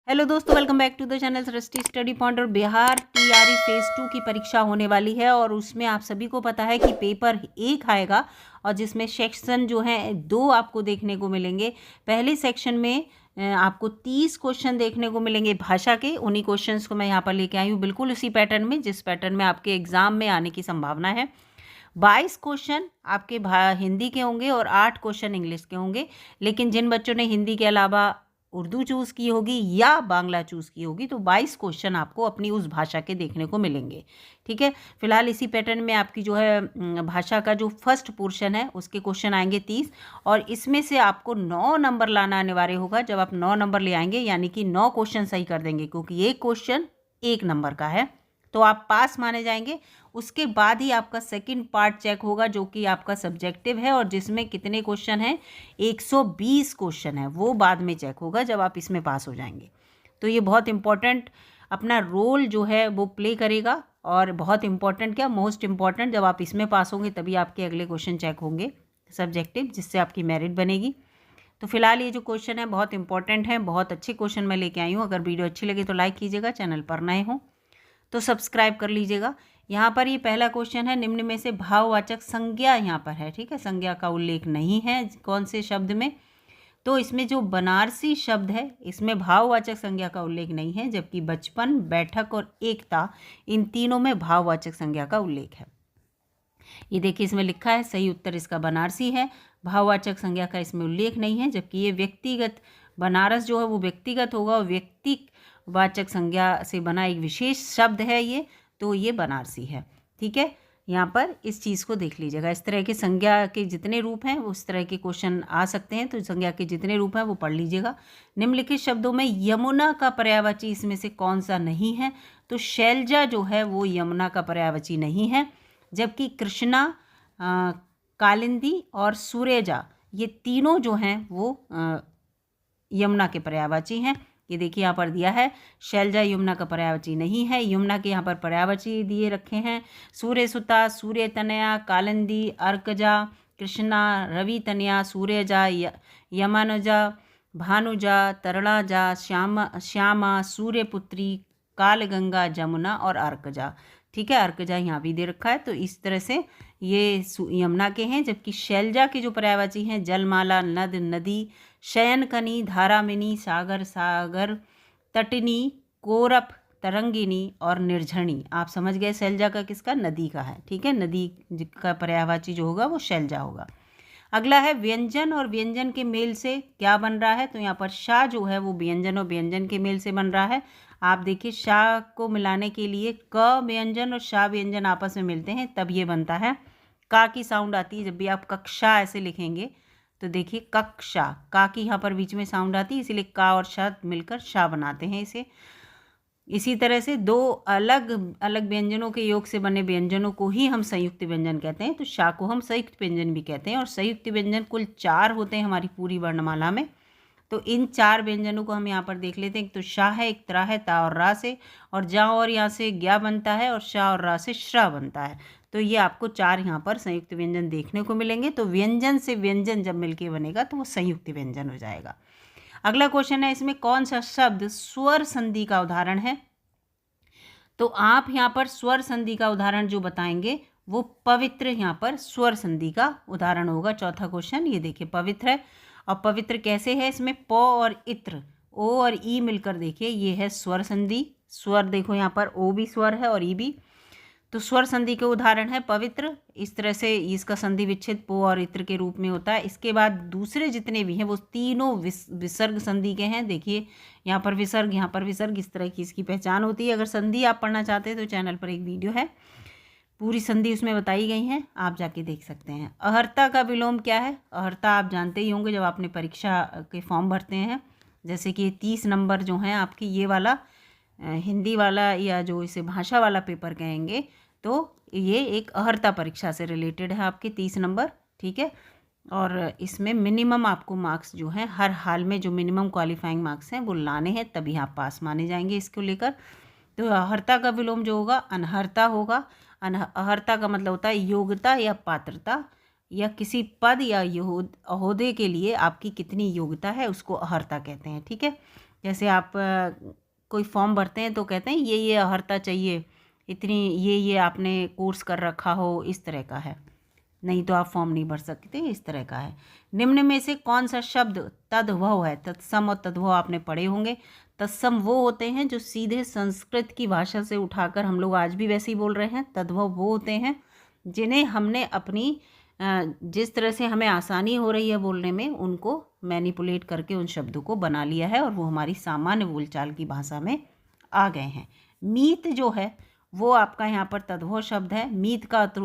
Hello दोस्तों, welcome back to the channel Srishti study point. और Bihar TRE phase 2 की परीक्षा होने वाली है और उसमें आप सभी को पता है कि पेपर 1 आएगा और जिसमें सेक्शन जो है 2 आपको देखने को मिलेंगे। पहले सेक्शन में आपको 30 क्वेश्चन देखने को मिलेंगे भाषा के। उन्हीं क्वेश्चंस को मैं यहाँ पर लेके आई हूँ, बिल्कुल उसी पैटर्न में जिस पैटर्न में आपके एग्जाम में आने की संभावना है। 22 क्वेश्चन आपके हिंदी के होंगे और 8 क्वेश्चन इंग्लिश के होंगे। लेकिन जिन बच्चों ने हिंदी के अलावा उर्दू चूज़ की होगी या बांग्ला चूज़ की होगी तो 22 क्वेश्चन आपको अपनी उस भाषा के देखने को मिलेंगे। ठीक है, फिलहाल इसी पैटर्न में आपकी जो है भाषा का जो फर्स्ट पोर्शन है उसके क्वेश्चन आएंगे 30 और इसमें से आपको 9 नंबर लाना अनिवार्य होगा। जब आप 9 नंबर ले आएंगे यानी कि 9 क्वेश्चन सही कर देंगे, क्योंकि एक क्वेश्चन 1 नंबर का है, तो आप पास माने जाएंगे। उसके बाद ही आपका सेकंड पार्ट चेक होगा जो कि आपका सब्जेक्टिव है और जिसमें कितने क्वेश्चन हैं, 120 क्वेश्चन है, वो बाद में चेक होगा जब आप इसमें पास हो जाएंगे। तो ये बहुत इंपॉर्टेंट अपना रोल जो है वो प्ले करेगा और बहुत इंपॉर्टेंट क्या, मोस्ट इंपॉर्टेंट, जब आप इसमें पास होंगे तभी आपके अगले क्वेश्चन चेक होंगे सब्जेक्टिव, जिससे आपकी मेरिट बनेगी। तो फिलहाल ये जो क्वेश्चन है बहुत इंपॉर्टेंट है, बहुत अच्छे क्वेश्चन मैं लेके आई हूँ। अगर वीडियो अच्छी लगे तो लाइक कीजिएगा, चैनल पर नए हों तो सब्सक्राइब कर लीजिएगा। यहाँ पर ये पहला क्वेश्चन है, निम्न में से भाववाचक संज्ञा यहाँ पर है। ठीक है, संज्ञा का उल्लेख नहीं है कौन से शब्द में, तो इसमें जो बनारसी शब्द है इसमें भाववाचक संज्ञा का उल्लेख नहीं है, जबकि बचपन, बैठक और एकता, इन तीनों में भाववाचक संज्ञा का उल्लेख है। ये देखिए इसमें लिखा है, सही उत्तर इसका बनारसी है। भाववाचक संज्ञा का इसमें उल्लेख नहीं है, जबकि ये व्यक्तिगत, बनारस जो है वो व्यक्तिगत होगा और व्यक्तिवाचक संज्ञा से बना एक विशेष शब्द है ये, तो ये बनारसी है। ठीक है, यहाँ पर इस चीज़ को देख लीजिएगा। इस तरह के संज्ञा के जितने रूप हैं उस तरह के क्वेश्चन आ सकते हैं, तो संज्ञा के जितने रूप हैं वो पढ़ लीजिएगा। निम्नलिखित शब्दों में यमुना का पर्यायवाची इसमें से कौन सा नहीं है, तो शैलजा जो है वो यमुना का पर्यायवाची नहीं है, जबकि कृष्णा, कालिंदी और सूर्यजा, ये तीनों जो हैं वो यमुना के पर्यायवाची हैं। ये देखिए यहाँ पर दिया है, शैलजा यमुना का पर्यायवाची नहीं है। यमुना के यहाँ पर पर्यायवाची दिए रखे हैं, सूर्यसुता, सूर्यतनया, कालिंदी, अर्कजा, कृष्णा, रवि तनया, सूर्यजा, यमानुजा, भानुजा, तरणाजा, श्यामा, सूर्यपुत्री, कालगंगा, जमुना और अर्कजा। ठीक है, अर्कजा यहाँ भी दे रखा है। तो इस तरह से ये यमुना के हैं, जबकि शैलजा के जो पर्यायवाची हैं, जलमाला, नद, नदी, शयनकनी, धारामिनी, सागर, सागर, तटनी, कोरप, तरंगिनी और निर्झरणी। आप समझ गए शैलजा का किसका, नदी का है। ठीक है, नदी का पर्यायवाची जो होगा वो शैलजा होगा। अगला है व्यंजन और व्यंजन के मेल से क्या बन रहा है, तो यहाँ पर शाह जो है वो व्यंजन और व्यंजन के मेल से बन रहा है। आप देखिए शाह को मिलाने के लिए क व्यंजन और शाह व्यंजन आपस में मिलते हैं तब ये बनता है। का की साउंड आती है जब भी आप कक्षा ऐसे लिखेंगे, तो देखिए कक्षा, का की यहाँ पर बीच में साउंड आती है, इसीलिए का और शाह मिलकर शाह बनाते हैं इसे। इसी तरह से दो अलग अलग व्यंजनों के योग से बने व्यंजनों को ही हम संयुक्त व्यंजन कहते हैं, तो शाह को हम संयुक्त व्यंजन भी कहते हैं। और संयुक्त व्यंजन कुल 4 होते हैं हमारी पूरी वर्णमाला में। तो इन 4 व्यंजनों को हम यहाँ पर देख लेते हैं। एक तो शाह है, एक त्रा है, ता और रा से, और जा और यहाँ से ज्ञा बनता है, और शाह और रा से श्रा बनता है। तो ये आपको 4 यहाँ पर संयुक्त व्यंजन देखने को मिलेंगे। तो व्यंजन से व्यंजन जब मिलके बनेगा तो वो संयुक्त व्यंजन हो जाएगा। अगला क्वेश्चन है, इसमें कौन सा शब्द स्वर संधि का उदाहरण है, तो आप यहाँ पर स्वर संधि का उदाहरण जो बताएंगे वो पवित्र यहाँ पर स्वर संधि का उदाहरण होगा। चौथा क्वेश्चन ये देखिए, पवित्र है। और पवित्र कैसे है, इसमें प और इत्र, ओ और ई मिलकर देखिए ये है स्वर संधि। स्वर देखो यहाँ पर ओ भी स्वर है और ई भी, तो स्वर संधि के उदाहरण है पवित्र। इस तरह से इसका संधि विच्छेद पो और इत्र के रूप में होता है। इसके बाद दूसरे जितने भी हैं वो तीनों विसर्ग संधि के हैं। देखिए यहाँ पर विसर्ग, यहाँ पर विसर्ग, इस तरह की इसकी पहचान होती है। अगर संधि आप पढ़ना चाहते हैं तो चैनल पर एक वीडियो है, पूरी संधि उसमें बताई गई हैं, आप जाके देख सकते हैं। अहर्ता का विलोम क्या है, अहर्ता आप जानते ही होंगे जब आपने परीक्षा के फॉर्म भरते हैं, जैसे कि 30 नंबर जो हैं आपकी, ये वाला हिंदी वाला या जो इसे भाषा वाला पेपर कहेंगे, तो ये एक अहर्ता परीक्षा से रिलेटेड है आपके 30 नंबर। ठीक है, और इसमें मिनिमम आपको मार्क्स जो हैं, हर हाल में जो मिनिमम क्वालिफाइंग मार्क्स हैं वो लाने हैं, तभी आप पास माने जाएंगे इसको लेकर। तो अहर्ता का विलोम जो होगा अनहर्ता होगा। अहर्ता का मतलब होता है योग्यता या पात्रता, या किसी पद या ओहदे के लिए आपकी कितनी योग्यता है उसको अहर्ता कहते हैं। ठीक है, जैसे आप कोई फॉर्म भरते हैं तो कहते हैं ये अर्हता चाहिए, इतनी ये आपने कोर्स कर रखा हो, इस तरह का है, नहीं तो आप फॉर्म नहीं भर सकते, इस तरह का है। निम्न में से कौन सा शब्द तद्भव है? तत्सम और तद्भव आपने पढ़े होंगे। तत्सम वो होते हैं जो सीधे संस्कृत की भाषा से उठाकर हम लोग आज भी वैसे ही बोल रहे हैं। तद्भव वो होते हैं जिन्हें हमने अपनी जिस तरह से हमें आसानी हो रही है बोलने में, उनको मैनिपुलेट करके उन शब्दों को बना लिया है और वो हमारी सामान्य बोलचाल की भाषा में आ गए हैं। मीत जो है वो आपका यहाँ पर तद्भव शब्द है। मीत का अर्थ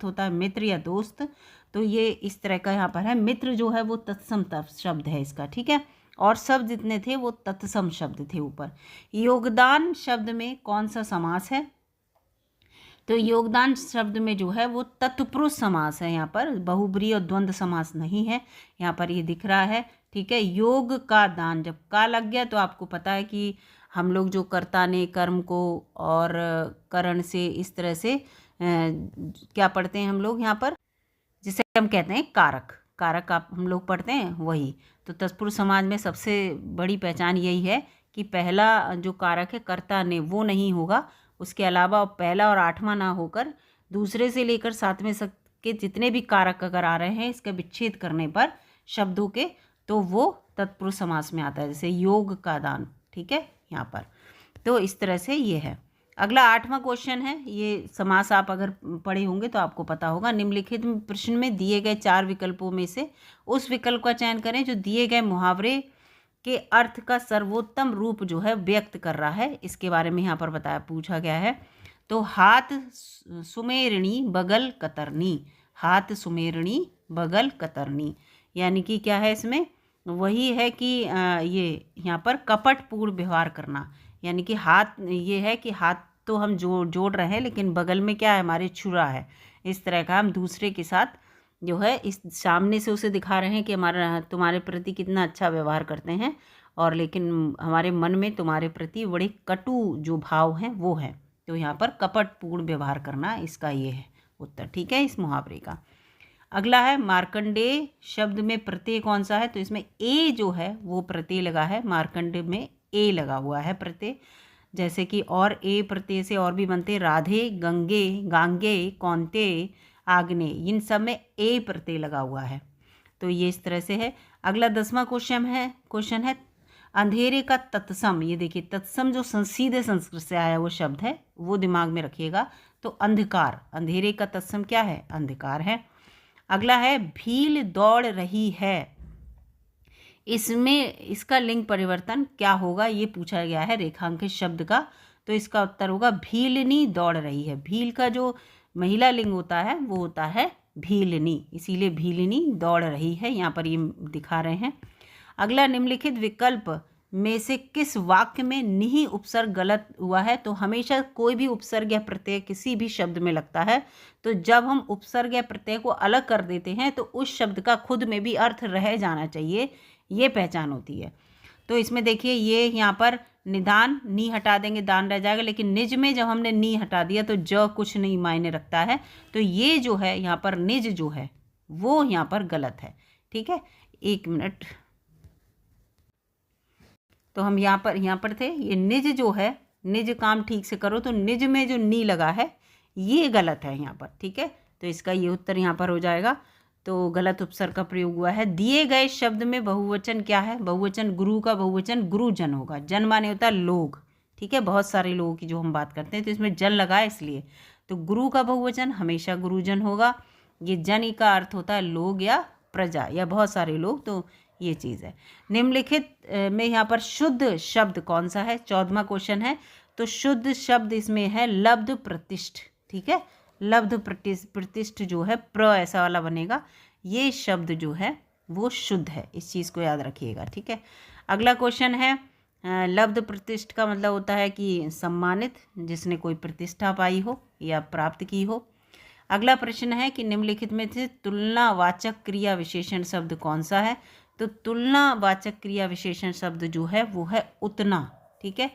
होता है मित्र या दोस्त, तो ये इस तरह का यहाँ पर है। मित्र जो है वो तत्सम शब्द है इसका, ठीक है। और शब्द जितने थे वो तत्सम शब्द थे ऊपर। योगदान शब्द में कौन सा समास है? तो योगदान शब्द में जो है वो तत्पुरुष समास है। यहाँ पर बहुब्रीहि और द्वंद्व समास नहीं है, यहाँ पर ये दिख रहा है, ठीक है। योग का दान, जब का लग गया तो आपको पता है कि हम लोग जो कर्ता ने कर्म को और करण से इस तरह से क्या पढ़ते हैं हम लोग यहाँ पर, जिसे हम कहते हैं कारक। कारक आप हम लोग पढ़ते हैं वही। तो तत्पुरुष समाज में सबसे बड़ी पहचान यही है कि पहला जो कारक है कर्ता ने, वो नहीं होगा। उसके अलावा पहला और आठवां ना होकर दूसरे से लेकर सातवें तक के जितने भी कारक अगर आ रहे हैं, इसका विच्छेद करने पर शब्दों के, तो वो तत्पुरुष समास में आता है। जैसे योग का दान, ठीक है यहाँ पर। तो इस तरह से ये है। अगला 8वां क्वेश्चन है, ये समास आप अगर पढ़े होंगे तो आपको पता होगा। निम्नलिखित प्रश्न में दिए गए 4 विकल्पों में से उस विकल्प का चयन करें जो दिए गए मुहावरे के अर्थ का सर्वोत्तम रूप जो है व्यक्त कर रहा है। इसके बारे में यहाँ पर पूछा गया है। तो हाथ सुमेरणी बगल कतरनी, हाथ सुमेरणी बगल कतरनी, यानी कि क्या है इसमें? वही है कि ये यहाँ पर कपटपूर्ण व्यवहार करना, यानी कि हाथ, ये है कि हाथ तो हम जोड़ रहे हैं लेकिन बगल में क्या है हमारे छुरा है। इस तरह का हम दूसरे के साथ जो है इस सामने से उसे दिखा रहे हैं कि हमारा तुम्हारे प्रति कितना अच्छा व्यवहार करते हैं, और लेकिन हमारे मन में तुम्हारे प्रति बड़े कटु जो भाव हैं वो है। तो यहाँ पर कपटपूर्ण व्यवहार करना, इसका ये है उत्तर, ठीक है, इस मुहावरे का। अगला है मार्कंडेय शब्द में प्रत्यय कौन सा है? तो इसमें ए जो है वो प्रत्यय लगा है। मार्कंडेय में ए लगा हुआ है प्रत्यय, जैसे कि और ए प्रत्यय से और भी बनते, राधे, गंगे, गांगे, कौनते, आग्ने, इन सब में ए प्रत्यय लगा हुआ है। तो ये इस तरह से है। अगला 10वां क्वेश्चन है अंधेरे का तत्सम। ये देखिए तत्सम जो सीधे संस्कृत से आया वो शब्द है, वो दिमाग में रखिएगा। तो अंधकार, अंधेरे का तत्सम क्या है? अंधकार है। अगला है भील दौड़ रही है, इसमें इसका लिंग परिवर्तन क्या होगा ये पूछा गया है रेखांकित शब्द का। तो इसका उत्तर होगा भीलनी दौड़ रही है। भील का जो महिला लिंग होता है वो होता है भीलनी, इसीलिए भीलनी दौड़ रही है, यहाँ पर ये दिखा रहे हैं। अगला निम्नलिखित विकल्प में से किस वाक्य में निहि उपसर्ग गलत हुआ है? तो हमेशा कोई भी उपसर्ग या प्रत्यय किसी भी शब्द में लगता है, तो जब हम उपसर्ग या प्रत्यय को अलग कर देते हैं तो उस शब्द का खुद में भी अर्थ रह जाना चाहिए, ये पहचान होती है। तो इसमें देखिए ये यहाँ पर निदान, नी हटा देंगे दान रह जाएगा, लेकिन निज में जब हमने नी हटा दिया तो ज कुछ नहीं मायने रखता है। तो ये जो है यहाँ पर निज जो है वो यहाँ पर गलत है, ठीक है। 1 मिनट, तो हम यहाँ पर थे। ये निज जो है, निज काम ठीक से करो, तो निज में जो नी लगा है ये गलत है यहाँ पर, ठीक है। तो इसका ये उत्तर यहाँ पर हो जाएगा। तो गलत उपसर्ग का प्रयोग हुआ है। दिए गए शब्द में बहुवचन क्या है? बहुवचन गुरु का बहुवचन गुरुजन होगा। जन माने होता है लोग, ठीक है, बहुत सारे लोगों की जो हम बात करते हैं, तो इसमें जन लगा है इसलिए। तो गुरु का बहुवचन हमेशा गुरुजन होगा। ये जन का अर्थ होता है लोग या प्रजा या बहुत सारे लोग, तो ये चीज़ है। निम्नलिखित में यहाँ पर शुद्ध शब्द कौन सा है? 14वां क्वेश्चन है। तो शुद्ध शब्द इसमें है लब्ध प्रतिष्ठ, ठीक है। लब्ध प्रतिष्ठ जो है प्र ऐसा वाला बनेगा, ये शब्द जो है वो शुद्ध है, इस चीज़ को याद रखिएगा, ठीक है। अगला क्वेश्चन है लब्ध प्रतिष्ठ का मतलब होता है कि सम्मानित, जिसने कोई प्रतिष्ठा पाई हो या प्राप्त की हो। अगला प्रश्न है कि निम्नलिखित में से तुलनावाचक क्रिया विशेषण शब्द कौन सा है? तो तुलनावाचक क्रिया विशेषण शब्द जो है वो है उतना, ठीक है।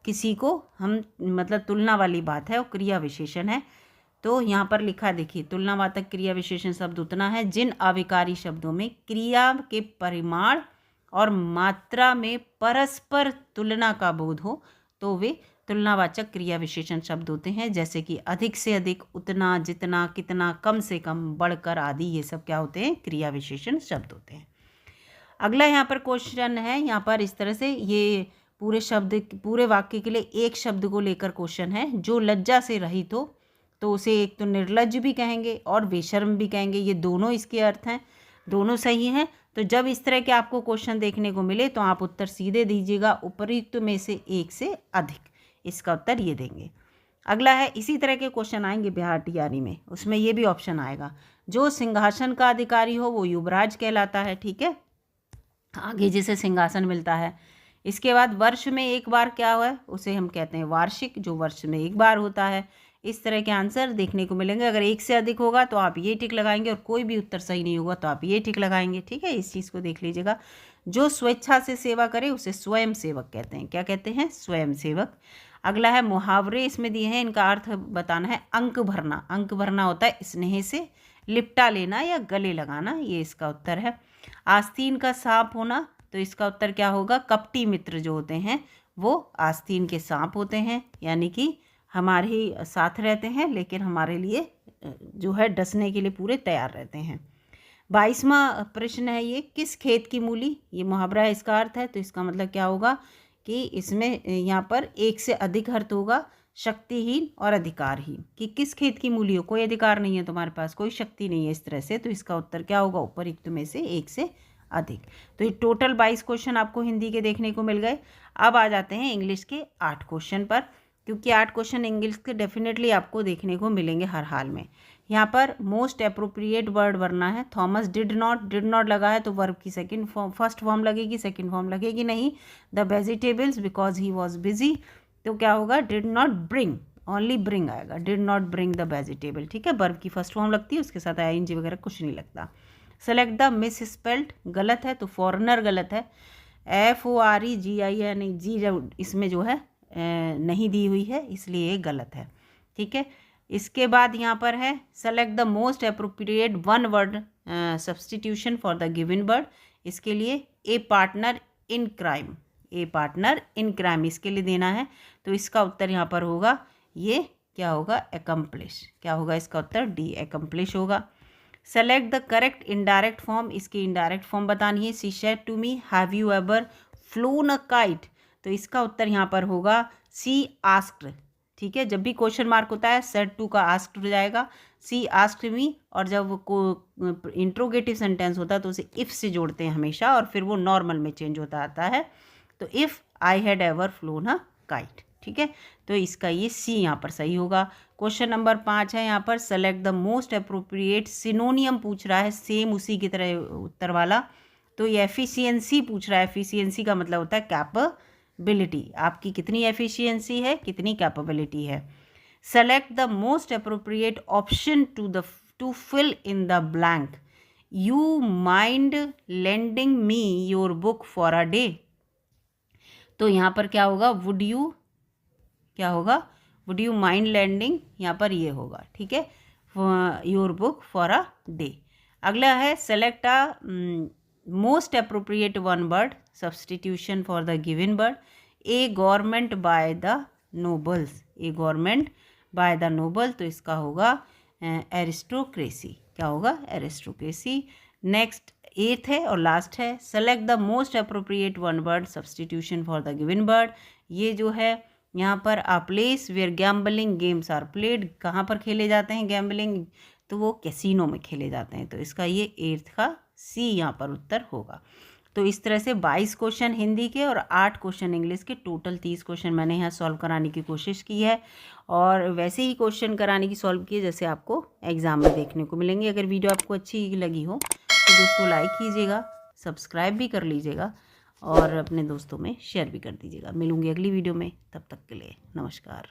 किसी को हम मतलब तुलना वाली बात है, वो क्रिया विशेषण है। तो यहाँ पर लिखा देखिए तुलनावाचक क्रिया विशेषण शब्द उतना है जिन अविकारी शब्दों में क्रिया के परिमाण और मात्रा में परस्पर तुलना का बोध हो तो वे तुलनावाचक क्रिया विशेषण शब्द होते हैं, जैसे कि अधिक से अधिक, उतना, जितना, कितना, कम से कम, बढ़कर आदि। ये सब क्या होते हैं? क्रिया विशेषण शब्द होते हैं। अगला यहाँ पर क्वेश्चन है, यहाँ पर इस तरह से ये पूरे वाक्य के लिए एक शब्द को लेकर क्वेश्चन है। जो लज्जा से रहित हो तो उसे एक तो निर्लज्ज भी कहेंगे और बेशर्म भी कहेंगे। ये दोनों इसके अर्थ हैं, दोनों सही हैं। तो जब इस तरह के आपको क्वेश्चन देखने को मिले तो आप उत्तर सीधे दीजिएगा, उपर्युक्त में से एक से अधिक, इसका उत्तर ये देंगे। अगला है, इसी तरह के क्वेश्चन आएंगे बिहार टीआरई में, उसमें ये भी ऑप्शन आएगा। जो सिंहासन का अधिकारी हो वो युवराज कहलाता है, ठीक है, आगे जिसे सिंहासन मिलता है। इसके बाद वर्ष में एक बार क्या हुआ, उसे हम कहते हैं वार्षिक, जो वर्ष में एक बार होता है। इस तरह के आंसर देखने को मिलेंगे। अगर एक से अधिक होगा तो आप ये टिक लगाएंगे और कोई भी उत्तर सही नहीं होगा तो आप ये टिक लगाएंगे, ठीक है। इस चीज़ को देख लीजिएगा। जो स्वेच्छा से सेवा करे उसे स्वयं सेवक कहते हैं। क्या कहते हैं? स्वयं सेवक। अगला है मुहावरे, इसमें दिए हैं, इनका अर्थ बताना है। अंक भरना, अंक भरना होता है स्नेह से लिपटा लेना या गले लगाना, ये इसका उत्तर है। आस्तीन का सांप होना, तो इसका उत्तर क्या होगा? कपटी मित्र जो होते हैं वो आस्तीन के सांप होते हैं, यानी कि हमारे ही साथ रहते हैं लेकिन हमारे लिए जो है डसने के लिए पूरे तैयार रहते हैं। 22वां प्रश्न है ये, किस खेत की मूली, ये मुहावरा है, इसका अर्थ है। तो इसका मतलब क्या होगा कि इसमें यहाँ पर एक से अधिक अर्थ होगा, शक्तिहीन और अधिकारहीन। कि किस खेत की मूली हो, कोई अधिकार नहीं है तुम्हारे पास, कोई शक्ति नहीं है, इस तरह से। तो इसका उत्तर क्या होगा? उपरयुक्त में से एक से अधिक। तो ये टोटल 22 क्वेश्चन आपको हिंदी के देखने को मिल गए। अब आ जाते हैं इंग्लिश के 8 क्वेश्चन पर, क्योंकि 8 क्वेश्चन इंग्लिश के डेफिनेटली आपको देखने को मिलेंगे हर हाल में। यहाँ पर मोस्ट अप्रोप्रिएट वर्ड भरना है। थॉमस डिड नॉट लगा है तो वर्ब की फर्स्ट फॉर्म लगेगी, सेकंड फॉर्म लगेगी नहीं। The vegetables because he was busy, तो क्या होगा? Did not bring, only bring आएगा, did not bring the vegetable, ठीक है। वर्ब की फर्स्ट फॉर्म लगती है, उसके साथ आईएनजी वगैरह कुछ नहीं लगता। सेलेक्ट द मिस स्पेल्ड, गलत है, तो फॉरेनर गलत है। FOREGIN, जी इसमें जो है नहीं दी हुई है, इसलिए ये गलत है, ठीक है। इसके बाद यहाँ पर है, select the most appropriate one word substitution for the given word. इसके लिए a partner in crime, a partner in crime इसके लिए देना है। तो इसका उत्तर यहाँ पर होगा, ये क्या होगा? एकम्प्लिश। क्या होगा इसका उत्तर? डी, एकम्प्लिश होगा। Select the correct indirect form, इसकी इनडायरेक्ट फॉर्म बतानी है। She said to me, have you ever flown a kite, तो इसका उत्तर यहाँ पर होगा सी आस्क्ड, ठीक है। जब भी क्वेश्चन मार्क होता है सेड टू का आस्क्ड हो जाएगा, सी आस्क्ड मी। और जब वो इंट्रोगेटिव सेंटेंस होता है तो उसे इफ़ से जोड़ते हैं हमेशा, और फिर वो नॉर्मल में चेंज होता आता है। तो if I had ever flown a kite, ठीक है। तो इसका ये सी यहाँ पर सही होगा। क्वेश्चन नंबर 5 है यहाँ पर, सेलेक्ट द मोस्ट अप्रोप्रिएट सिनोनियम पूछ रहा है, सेम उसी की तरह उत्तर वाला। तो ये एफिशिएंसी पूछ रहा है। एफिशिएंसी का मतलब होता है कैपेबिलिटी, आपकी कितनी एफिशिएंसी है, कितनी कैपेबिलिटी है। Select the most appropriate option to fill in the blank. You mind lending me your book for a day, तो यहाँ पर क्या होगा? वुड यू, क्या होगा? वुड यू माइंड लैंडिंग, यहाँ पर ये होगा, ठीक है, your book for a day. अगला है, select a most appropriate one word substitution for the given word. A government by the nobles, a government by the noble, तो इसका होगा एरिस्टोक्रेसी। क्या होगा? एरिस्टोक्रेसी। नेक्स्ट 8th है और लास्ट है, select the most appropriate one word substitution for the given word. ये जो है यहाँ पर a place where gambling games are played, कहाँ पर खेले जाते हैं गैम्बलिंग? तो वो कैसीनो में खेले जाते हैं। तो इसका ये 8th का सी यहाँ पर उत्तर होगा। तो इस तरह से 22 क्वेश्चन हिंदी के और 8 क्वेश्चन इंग्लिश के, टोटल 30 क्वेश्चन मैंने यहाँ सॉल्व कराने की कोशिश की है। और वैसे ही क्वेश्चन कराने की सॉल्व किए जैसे आपको एग्ज़ाम में देखने को मिलेंगे। अगर वीडियो आपको अच्छी लगी हो तो दोस्तों लाइक कीजिएगा, सब्सक्राइब भी कर लीजिएगा और अपने दोस्तों में शेयर भी कर दीजिएगा। मिलूंगी अगली वीडियो में, तब तक के लिए नमस्कार।